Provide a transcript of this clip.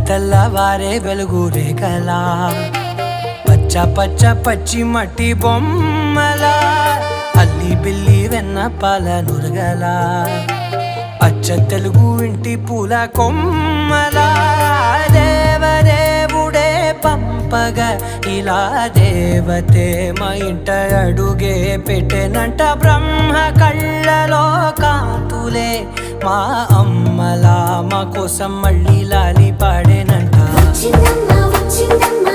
తెల్లవారే వెలుగు రేఖలా పచ్చ పచ్చ పచ్చి మట్టి బొమ్మల అల్లి బిల్లి వెన్న పాల నురగల అచ్చ తెలుగు ఇంటి పూల కొమ్మల దేవదేవుడే పంపగా ఇలా దేవతే మా ఇంట అడుగే పెట్టెనంట బ్రహ్మ కళ్ళలో కాంతులే మా అమ్మలా మా కోసం మళ్ళీ లాలి పాడేనంట. వచ్చిందమ్మ వచ్చిందమ్మ